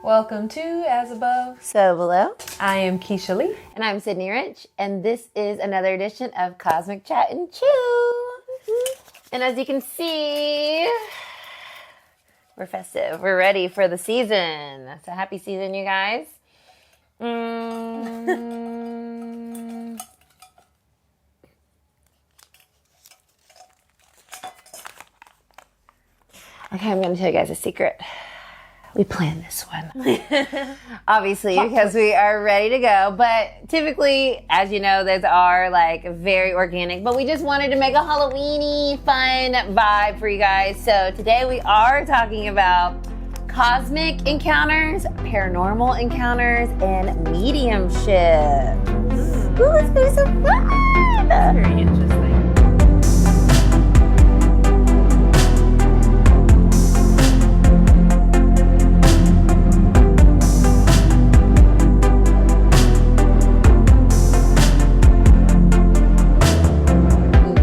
Welcome to As Above, So Below. I am Kisha Lee. And I'm Cidnee Rich, and this is another edition of Cosmic Chat and Chill. And as you can see, we're festive. We're ready for the season. It's a happy season, you guys. Okay, I'm going to tell you guys a secret. We planned this one. Obviously, because we are ready to go. But typically, as you know, those are like very organic. But we just wanted to make a Halloween-y, fun vibe for you guys. So today we are talking about cosmic encounters, paranormal encounters, and mediumship. Ooh, it's going to be so fun! That's very interesting.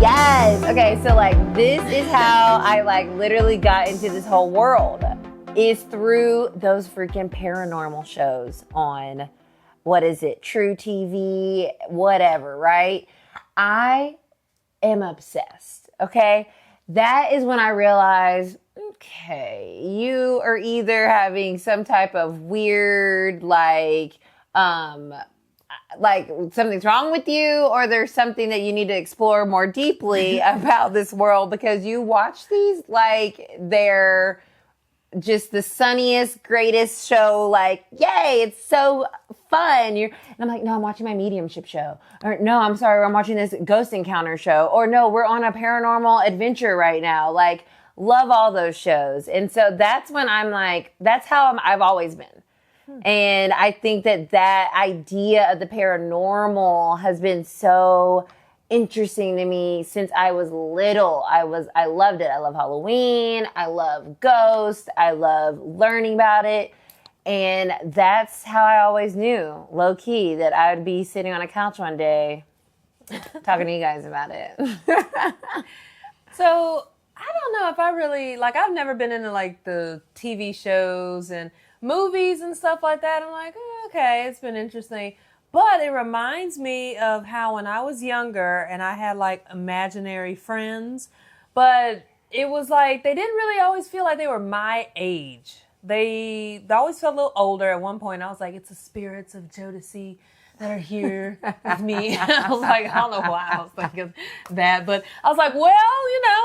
Yes. Okay, so like this is how I like literally got into this whole world is through those freaking paranormal shows on, what is it, True TV, whatever, right? I am obsessed, okay? That is when I realized, okay, you are either having some type of weird, like something's wrong with you, or there's something that you need to explore more deeply about this world, because you watch these like they're just the sunniest, greatest show. Like, yay, it's so fun. And I'm like, no, I'm watching my mediumship show. Or no, I'm sorry, I'm watching this ghost encounter show. Or no, we're on a paranormal adventure right now. Like, love all those shows. And so that's when I'm like, that's how I've always been. And I think that idea of the paranormal has been so interesting to me since I was little. I loved it. I love Halloween. I love ghosts. I love learning about it. And that's how I always knew, low key, that I would be sitting on a couch one day talking to you guys about it. So, I don't know if I really, like, I've never been into like the TV shows and movies and stuff like that. I'm like, oh, okay, it's been interesting. But it reminds me of how when I was younger and I had like imaginary friends, but it was like they didn't really always feel like they were my age. They always felt a little older. At one point, I was like, it's the spirits of Jodeci that are here with me. I was like, I don't know why I was thinking that, but I was like, well,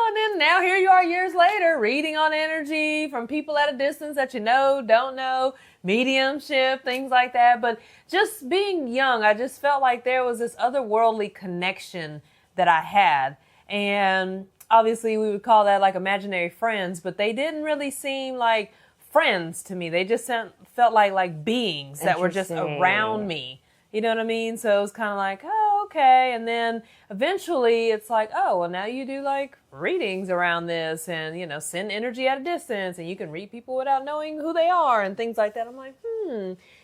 and then now here you are years later reading on energy from people at a distance that you know, don't know, mediumship, things like that. But just being young, I just felt like there was this otherworldly connection that I had. And obviously we would call that like imaginary friends, but they didn't really seem like friends to me. They just felt like beings that were just around me. You know what I mean? So it was kind of like, oh, okay. And then eventually it's like, oh, well, now you do like readings around this and, send energy at a distance and you can read people without knowing who they are and things like that. I'm like,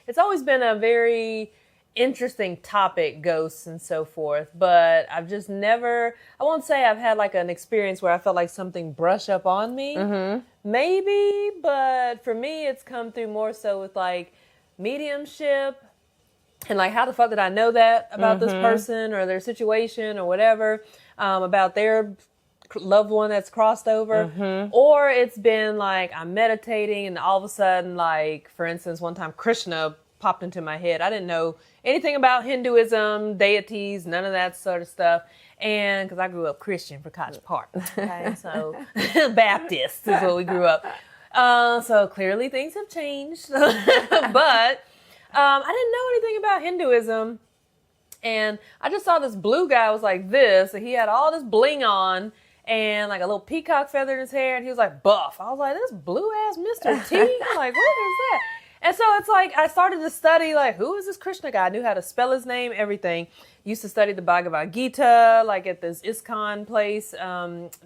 It's always been a very interesting topic, ghosts and so forth. But I've just never, I won't say I've had like an experience where I felt like something brush up on me. Mm-hmm. Maybe, but for me, it's come through more so with like mediumship. And like, how the fuck did I know that about this person or their situation or whatever, about their loved one that's crossed over? Or it's been like, I'm meditating and all of a sudden, like, for instance, one time Krishna popped into my head. I didn't know anything about Hinduism, deities, none of that sort of stuff. And because I grew up Christian for Cottage Park. Okay, so Baptist is what we grew up. So clearly things have changed. But I didn't know anything about Hinduism, and I just saw this blue guy was like this, and he had all this bling on, and like a little peacock feather in his hair, and he was like buff. I was like, this blue ass Mr. T? I'm like, what is that? And so it's like, I started to study, like, who is this Krishna guy? I knew how to spell his name, everything. Used to study the Bhagavad Gita, like at this ISKCON place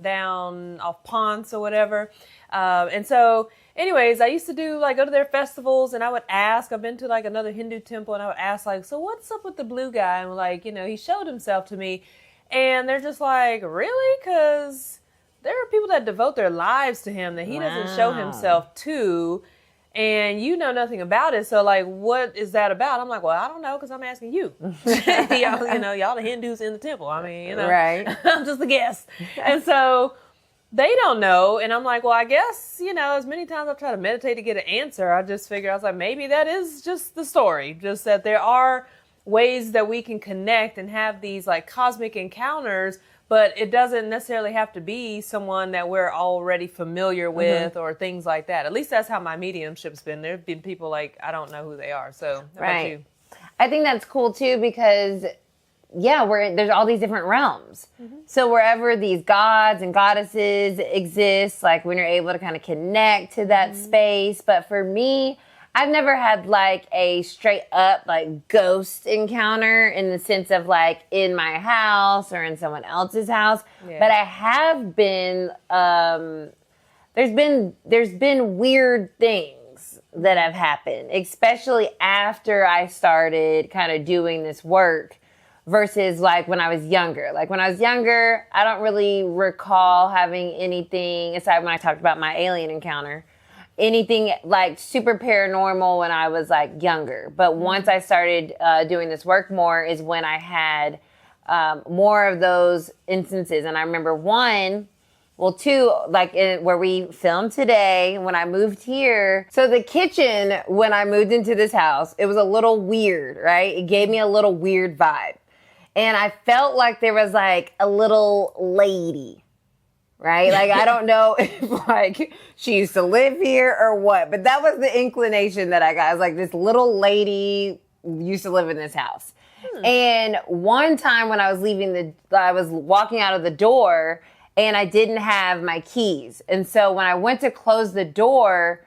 down off Ponce or whatever. And so anyways, I used to go to their festivals and I would ask, I've been to like another Hindu temple and I would ask like, so what's up with the blue guy? And like, he showed himself to me and they're just like, really? Because there are people that devote their lives to him that he doesn't show himself to. and you know nothing about it. So like, what is that about? I'm like, well, I don't know, because I'm asking you. Y'all the Hindus in the temple. I mean, Right. I'm just a guest. And so they don't know. And I'm like, well, I guess, as many times I've tried to meditate to get an answer, I just figured, I was like, maybe that is just the story. Just that there are ways that we can connect and have these like cosmic encounters, but it doesn't necessarily have to be someone that we're already familiar with or things like that. At least that's how my mediumship's been. There have been people like, I don't know who they are. So how about you? I think that's cool too, because there's all these different realms. So wherever these gods and goddesses exist, like when you're able to kind of connect to that space. But for me, I've never had like a straight up like ghost encounter in the sense of like in my house or in someone else's house. Yeah. But I have been, there's been weird things that have happened, especially after I started kind of doing this work versus like when I was younger. Like when I was younger, I don't really recall having anything aside when I talked about my alien encounter. Anything like super paranormal when I was like younger. But once I started doing this work more is when I had more of those instances. And I remember two, like where we filmed today when I moved here. So the kitchen, when I moved into this house, it was a little weird, right? It gave me a little weird vibe. And I felt like there was like a little lady, right? Like, I don't know if like she used to live here or what, but that was the inclination that I got. I was like, this little lady used to live in this house. And one time when I was walking out of the door and I didn't have my keys. And so when I went to close the door,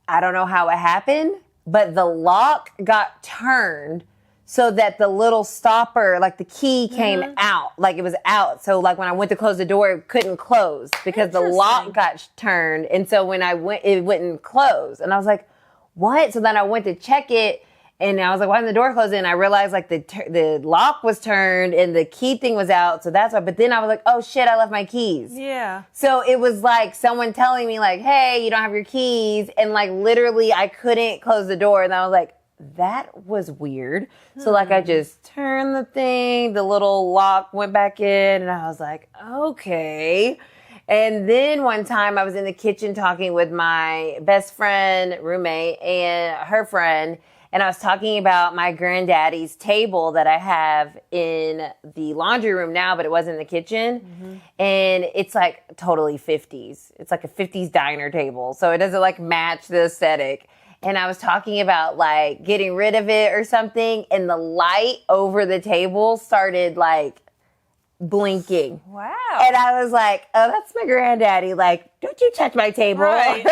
I don't know how it happened, but the lock got turned so that the little stopper, like the key came out, like it was out. So like when I went to close the door, it couldn't close because the lock got turned. And so when I went, it wouldn't close. And I was like, what? So then I went to check it and I was like, why didn't the door close? And I realized like the lock was turned and the key thing was out. So that's why. But then I was like, oh shit, I left my keys. Yeah. So it was like someone telling me like, hey, you don't have your keys. And like literally I couldn't close the door. And I was like, that was weird. So like I just turned the thing, the little lock went back in and I was like, okay. And then one time I was in the kitchen talking with my best friend, roommate, and her friend, and I was talking about my granddaddy's table that I have in the laundry room now, but it was in the kitchen. And it's like totally 50s. It's like a 50s diner table. So it doesn't like match the aesthetic. And I was talking about like getting rid of it or something. And the light over the table started like blinking. Wow. And I was like, oh, that's my granddaddy. Like, don't you touch my table. Right.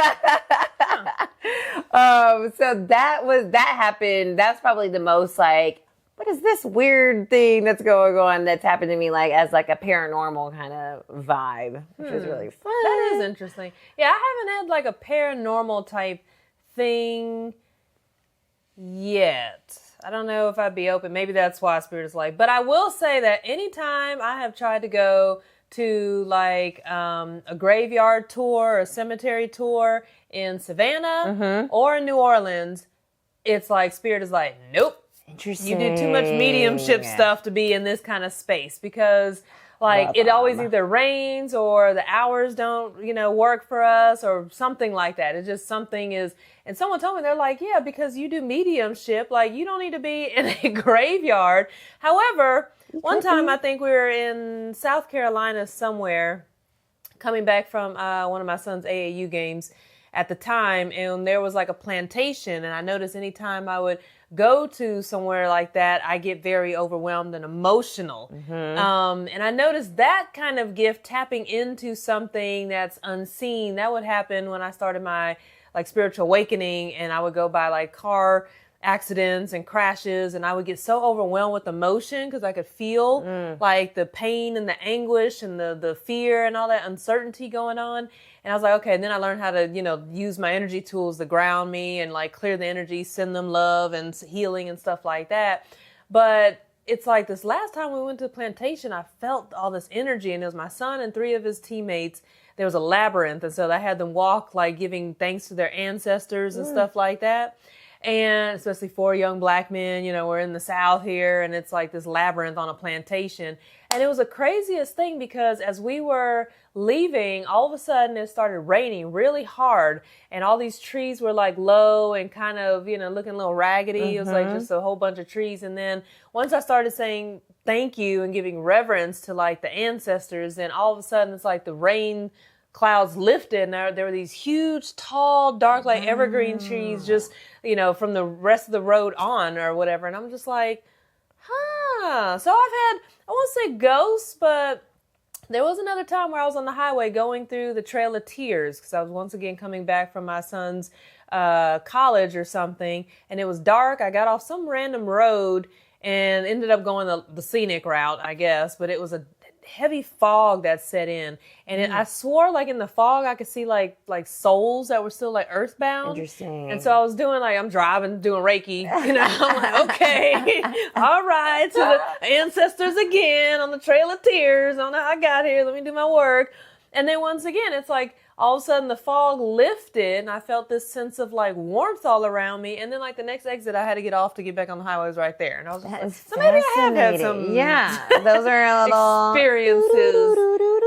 So that happened. That's probably the most like, what is this weird thing that's going on that's happened to me like as like a paranormal kind of vibe, which is really fun. That is interesting. Yeah, I haven't had like a paranormal type thing yet. I don't know if I'd be open. Maybe that's why Spirit is like. But I will say that anytime I have tried to go to like a graveyard tour or a cemetery tour in Savannah or in New Orleans, it's like Spirit is like, nope. Interesting. You did too much mediumship stuff to be in this kind of space because like it always either rains or the hours don't, work for us or something like that. It's just something is, and someone told me, they're like, yeah, because you do mediumship, like you don't need to be in a graveyard. However, one time I think we were in South Carolina somewhere coming back from one of my son's AAU games at the time, and there was like a plantation, and I noticed anytime I would go to somewhere like that, I get very overwhelmed and emotional. And I noticed that kind of gift, tapping into something that's unseen, that would happen when I started my like spiritual awakening, and I would go by like car accidents and crashes, and I would get so overwhelmed with emotion because I could feel like the pain and the anguish and the fear and all that uncertainty going on. And I was like, okay. And then I learned how to, use my energy tools to ground me and like clear the energy, send them love and healing and stuff like that. But it's like this last time we went to the plantation, I felt all this energy, and it was my son and 3 of his teammates there was a labyrinth. And so I had them walk, like giving thanks to their ancestors and stuff like that. And especially 4 young black men, you know, we're in the South here, and it's like this labyrinth on a plantation. And it was the craziest thing because as we were leaving, all of a sudden it started raining really hard, and all these trees were like low and kind of, you know, looking a little raggedy. It was like just a whole bunch of trees. And then once I started saying thank you and giving reverence to like the ancestors, then all of a sudden it's like the rain clouds lifted, and there were these huge, tall, dark, like evergreen trees just, you know, from the rest of the road on or whatever. And I'm just like, huh. So I've had, I won't say ghosts, but there was another time where I was on the highway going through the Trail of Tears because I was once again coming back from my son's college or something, and it was dark. I got off some random road and ended up going the scenic route, I guess, but it was a heavy fog that set in, and I swore like in the fog I could see like souls that were still like earthbound. Interesting. And so I was doing like, I'm driving, doing Reiki, you know. I'm like, okay, all right, to the ancestors again on the Trail of Tears. I don't know how I got here. Let me do my work. And then once again, it's like all of a sudden the fog lifted, and I felt this sense of like warmth all around me. And then like the next exit I had to get off to get back on the highway was right there. And I was just like, so maybe I have had some those are a little experiences.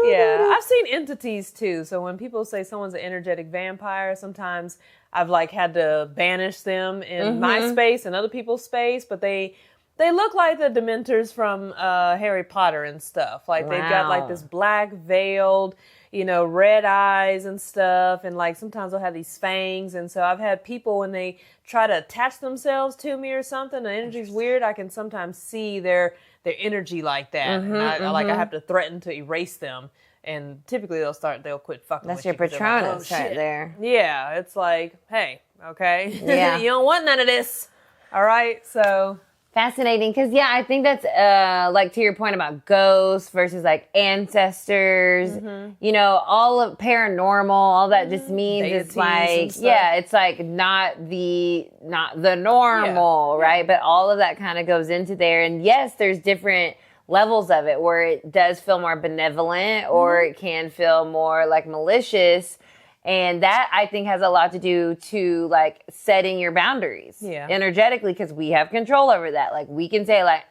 Yeah, I've seen entities too. So when people say someone's an energetic vampire, sometimes I've like had to banish them in my space and other people's space, but they look like the Dementors from Harry Potter and stuff. Like they've got like this black veiled, you know, red eyes and stuff. And like sometimes they'll have these fangs. And so I've had people when they try to attach themselves to me or something, the energy's weird, I can sometimes see their energy like that. And I have to threaten to erase them. And typically they'll quit fucking That's with your you 'cause they're like, Patronus right there. Yeah, it's like, hey, okay. Yeah. You don't want none of this. All right, so... Fascinating, because I think that's like to your point about ghosts versus like ancestors. You know, all of paranormal, all that just means it's like it's like not the normal, right? But all of that kind of goes into there, and yes, there's different levels of it where it does feel more benevolent or it can feel more like malicious. And that, I think, has a lot to do to, like, setting your boundaries energetically, because we have control over that. Like, we can say, like,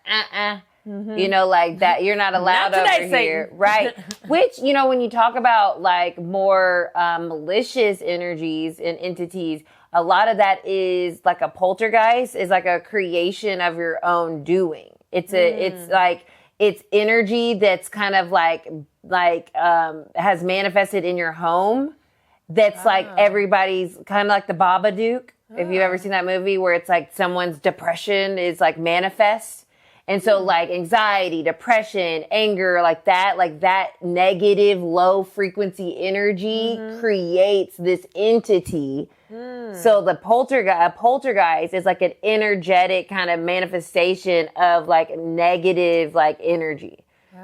you know, like that you're not allowed not today, over here. Satan. Right. Which, you know, when you talk about, like, more malicious energies and entities, a lot of that is, like, a poltergeist is, like, a creation of your own doing. It's it's energy that's kind of, has manifested in your home. That's like everybody's kind of like the Babadook. If you've ever seen that movie where it's like someone's depression is like manifest. And so like anxiety, depression, anger, like that negative low frequency energy creates this entity. So the poltergeist is like an energetic kind of manifestation of like negative like energy.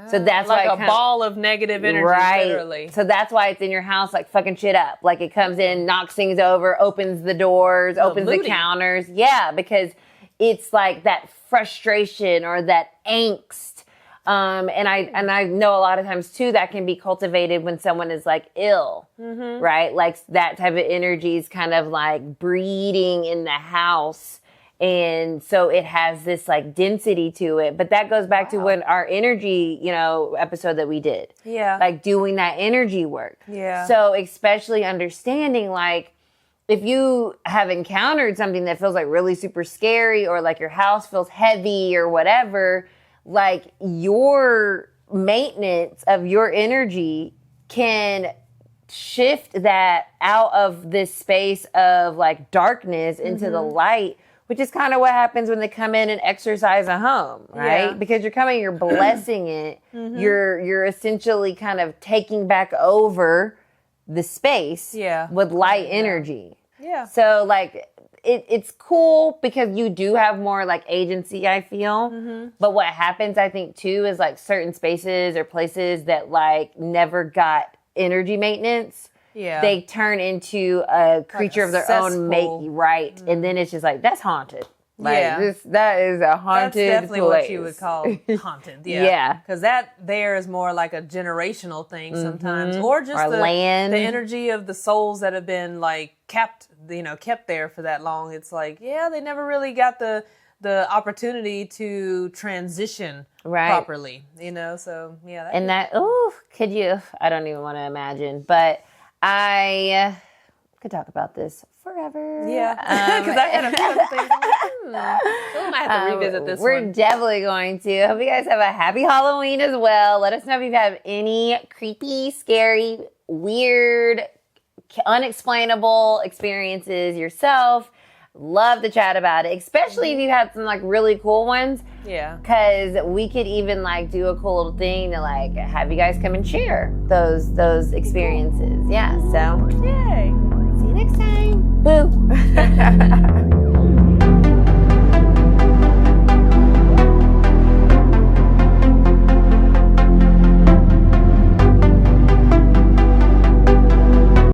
So that's like why a ball of negative energy, literally. So that's why it's in your house, like fucking shit up. Like it comes in, knocks things over, opens the doors, opens the counters. Yeah, because it's like that frustration or that angst. And I know a lot of times too that can be cultivated when someone is like ill, right? Like that type of energy is kind of like breeding in the house. And so it has this like density to it. But that goes back to when our energy, you know, episode that we did. Yeah. Like doing that energy work. Yeah. So especially understanding like if you have encountered something that feels like really super scary or like your house feels heavy or whatever, like your maintenance of your energy can shift that out of this space of like darkness into the light. Which is kind of what happens when they come in and exercise a home, right? Yeah. Because you're blessing it. You're essentially kind of taking back over the space with light energy. Yeah. So like it's cool because you do have more like agency, I feel. But what happens, I think, too, is like certain spaces or places that like never got energy maintenance. Yeah. They turn into a creature of their own cesspool. right? And then it's just like, that's haunted. Like that is a haunted That's definitely place. what you would call haunted. Yeah. Yeah. Because that there is more like a generational thing sometimes. Or just Or land. The energy of the souls that have been like kept there for that long. It's like, they never really got the opportunity to transition properly, so and could you, I don't even want to imagine, but I could talk about this forever. Yeah, because I had a few other things. I'm like, I might have to revisit this We're one. definitely going to. Hope you guys have a happy Halloween as well. Let us know if you have any creepy, scary, weird, unexplainable experiences yourself. Love to chat about it, especially if you had some like really cool ones. Yeah. Because we could even like do a cool little thing to like have you guys come and share those experiences. Yeah, so Yay. see you next time. Boo.